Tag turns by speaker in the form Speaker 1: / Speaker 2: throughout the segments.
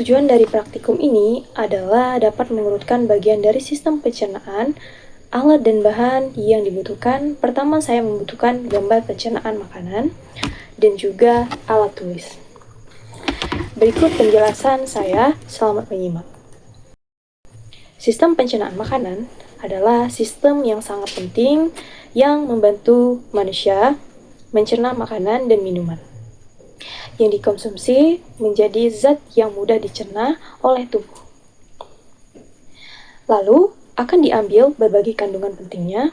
Speaker 1: Tujuan dari praktikum ini adalah dapat mengurutkan bagian dari sistem pencernaan, alat dan bahan yang dibutuhkan. Pertama, saya membutuhkan gambar pencernaan makanan dan juga alat tulis. Berikut penjelasan saya, selamat menyimak. Sistem pencernaan makanan adalah sistem yang sangat penting yang membantu manusia mencerna makanan dan minuman yang dikonsumsi menjadi zat yang mudah dicerna oleh tubuh. Lalu akan diambil berbagai kandungan pentingnya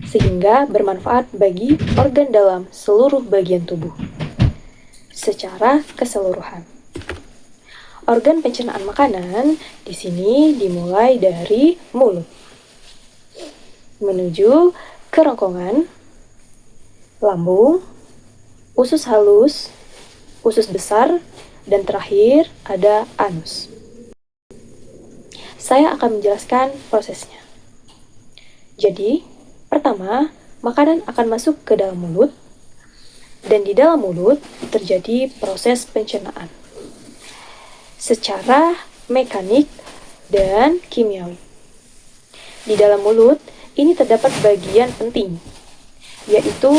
Speaker 1: sehingga bermanfaat bagi organ dalam seluruh bagian tubuh secara keseluruhan. Organ pencernaan makanan di sini dimulai dari mulut menuju kerongkongan, lambung, usus halus, usus besar, dan terakhir ada anus. Saya akan menjelaskan prosesnya. Jadi, pertama, makanan akan masuk ke dalam mulut, dan di dalam mulut terjadi proses pencernaan secara mekanik dan kimiawi. Di dalam mulut, ini terdapat bagian penting, yaitu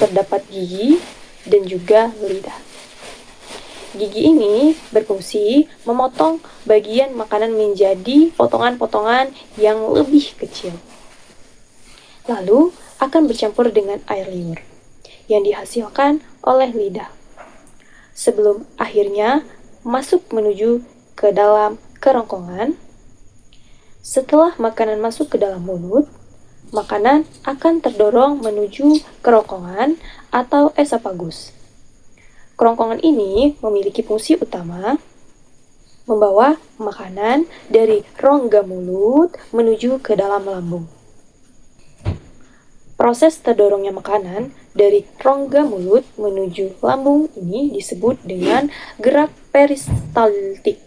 Speaker 1: terdapat gigi dan juga lidah. Gigi ini berfungsi memotong bagian makanan menjadi potongan-potongan yang lebih kecil. Lalu akan bercampur dengan air liur yang dihasilkan oleh lidah. Sebelum akhirnya masuk menuju ke dalam kerongkongan. Setelah makanan masuk ke dalam mulut, makanan akan terdorong menuju kerongkongan atau esofagus. Kerongkongan ini memiliki fungsi utama membawa makanan dari rongga mulut menuju ke dalam lambung. Proses terdorongnya makanan dari rongga mulut menuju lambung ini disebut dengan gerak peristaltik.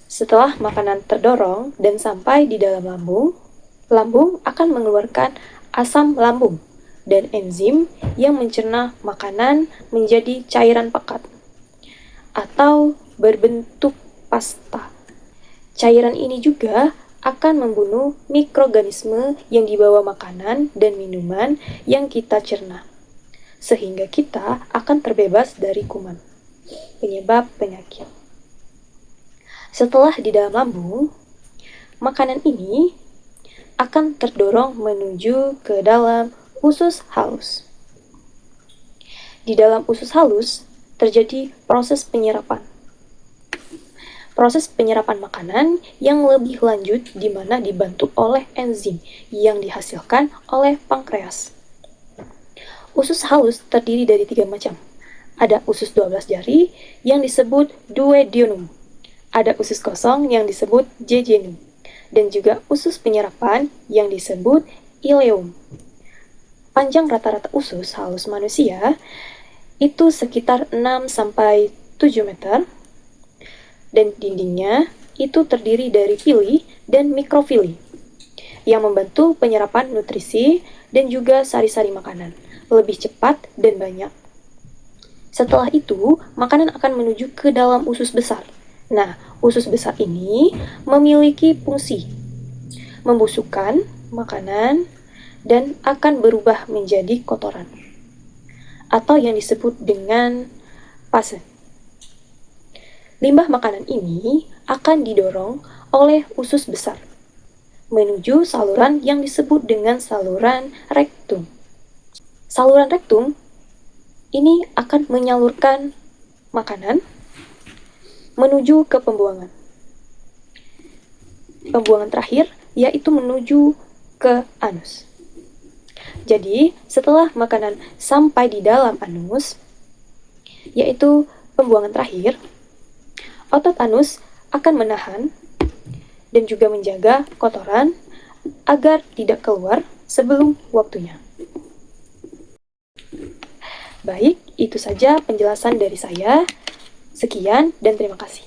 Speaker 1: Setelah makanan terdorong dan sampai di dalam lambung, lambung akan mengeluarkan asam lambung dan enzim yang mencerna makanan menjadi cairan pekat atau berbentuk pasta. Cairan ini juga akan membunuh mikroorganisme yang dibawa makanan dan minuman yang kita cerna, sehingga kita akan terbebas dari kuman, penyebab penyakit. Setelah di dalam lambung, makanan ini akan terdorong menuju ke dalam usus halus. Di dalam usus halus terjadi proses penyerapan. Proses penyerapan makanan yang lebih lanjut di mana dibantu oleh enzim yang dihasilkan oleh pankreas. Usus halus terdiri dari 3 macam. Ada usus 12 jari yang disebut duodenum. Ada usus kosong yang disebut jejunum. Dan juga usus penyerapan yang disebut ileum. Panjang rata-rata usus halus manusia itu sekitar 6-7 meter dan dindingnya itu terdiri dari pili dan mikrofili yang membantu penyerapan nutrisi dan juga sari-sari makanan lebih cepat dan banyak. Setelah itu, makanan akan menuju ke dalam usus besar. Nah, usus besar ini memiliki fungsi membusukkan makanan dan akan berubah menjadi kotoran atau yang disebut dengan pase. Limbah makanan ini akan didorong oleh usus besar menuju saluran yang disebut dengan saluran rektum. Saluran rektum ini akan menyalurkan makanan menuju ke pembuangan. Pembuangan terakhir yaitu menuju ke anus. Jadi, setelah makanan sampai di dalam anus, yaitu pembuangan terakhir, otot anus akan menahan dan juga menjaga kotoran agar tidak keluar sebelum waktunya. Baik, itu saja penjelasan dari saya. Sekian dan terima kasih.